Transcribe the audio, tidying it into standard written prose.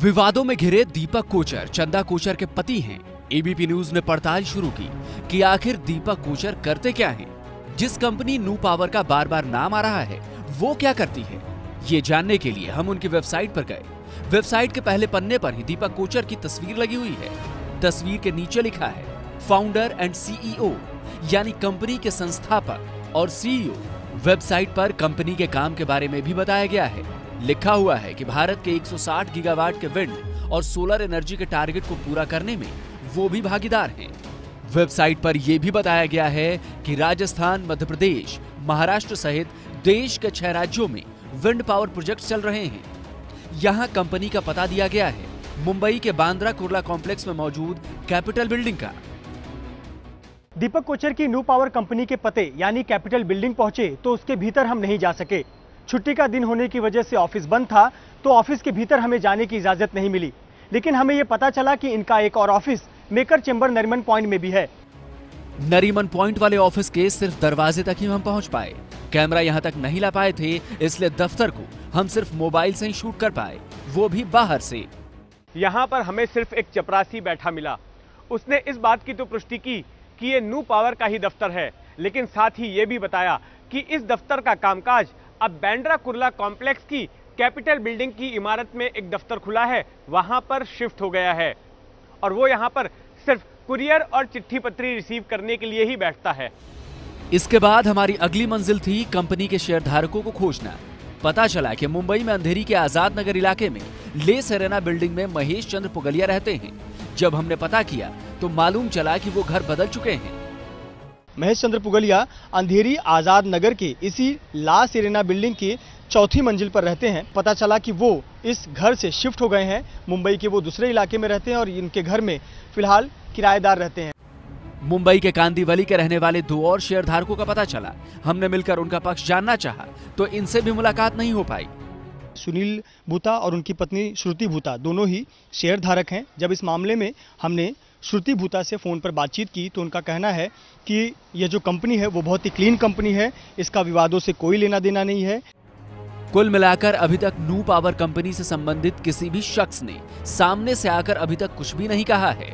विवादों में घिरे दीपक कोचर चंदा कोचर के पति हैं। एबीपी न्यूज ने पड़ताल शुरू की कि आखिर दीपक कोचर करते क्या हैं। जिस कंपनी नू पावर का बार बार नाम आ रहा है वो क्या करती है, ये जानने के लिए हम उनकी वेबसाइट पर गए। वेबसाइट के पहले पन्ने पर ही दीपक कोचर की तस्वीर लगी हुई है। तस्वीर के नीचे लिखा है फाउंडर एंड सीईओ, यानी कंपनी के संस्थापक और सीईओ। वेबसाइट पर कंपनी के काम के बारे में भी बताया गया है। लिखा हुआ है कि भारत के 160 गीगावाट के विंड और सोलर एनर्जी के टारगेट को पूरा करने में वो भी भागीदार हैं। वेबसाइट पर यह भी बताया गया है कि राजस्थान, मध्य प्रदेश, महाराष्ट्र सहित देश के 6 राज्यों में विंड पावर प्रोजेक्ट चल रहे हैं। यहाँ कंपनी का पता दिया गया है मुंबई के बांद्रा कुर्ला कॉम्प्लेक्स में मौजूद कैपिटल बिल्डिंग का। दीपक कोचर की नू पावर कंपनी के पते यानी कैपिटल बिल्डिंग पहुंचे तो उसके भीतर हम नहीं जा सके। छुट्टी का दिन होने की वजह से ऑफिस बंद था, तो ऑफिस के भीतर हमें जाने की इजाजत नहीं मिली। लेकिन हमें यह पता चला कि इनका एक और office maker chamber Nariman point में भी है। नरीमन पॉइंट वाले ऑफिस के सिर्फ दरवाजे तक ही हम पहुंच पाए। कैमरा यहां तक नहीं ला पाए थे, इसलिए दफ्तर को हम सिर्फ मोबाइल से ही शूट कर पाए, वो भी बाहर से। यहाँ पर हमें सिर्फ एक चपरासी बैठा मिला। उसने इस बात की तो पुष्टि की कि ये नू पावर का ही दफ्तर है, लेकिन साथ ही ये भी बताया कि इस दफ्तर का कामकाज अब बांद्रा कुर्ला कॉम्प्लेक्स की कैपिटल बिल्डिंग की इमारत में एक दफ्तर खुला है, वहां पर शिफ्ट हो गया है और वो यहां पर सिर्फ कुरियर और चिट्ठी पत्री रिसीव करने के लिए ही बैठता है। इसके बाद हमारी अगली मंजिल थी कंपनी के शेयरधारकों को खोजना। पता चला कि मुंबई में अंधेरी के आजाद नगर इलाके में ले सेरेना बिल्डिंग में महेश चंद्र पुगलिया रहते हैं। जब हमने पता किया तो मालूम चला कि वो घर बदल चुके हैं। महेश चंद्र पुगलिया अंधेरी आजाद नगर के इसी ला सेरेना बिल्डिंग की 4थी मंजिल पर रहते हैं। पता चला कि वो इस घर से शिफ्ट हो गए हैं। मुंबई के वो दूसरे इलाके में रहते हैं और इनके घर में फिलहाल किराएदार रहते हैं। मुंबई के कांदीवली के रहने वाले 2 और शेयरधारकों का पता चला। हमने मिलकर उनका पक्ष जानना चाहा तो इनसे भी मुलाकात नहीं हो पाई। सुनील भूता और उनकी पत्नी श्रुति भूता दोनों ही शेयरधारक हैं। जब इस मामले में हमने श्रुति भूता से फोन पर बातचीत की तो उनका कहना है कि यह जो कंपनी है वो बहुत ही क्लीन कंपनी है, इसका विवादों से कोई लेना देना नहीं है। कुल मिलाकर अभी तक नू पावर कंपनी से संबंधित किसी भी शख्स ने सामने से आकर अभी तक कुछ भी नहीं कहा है।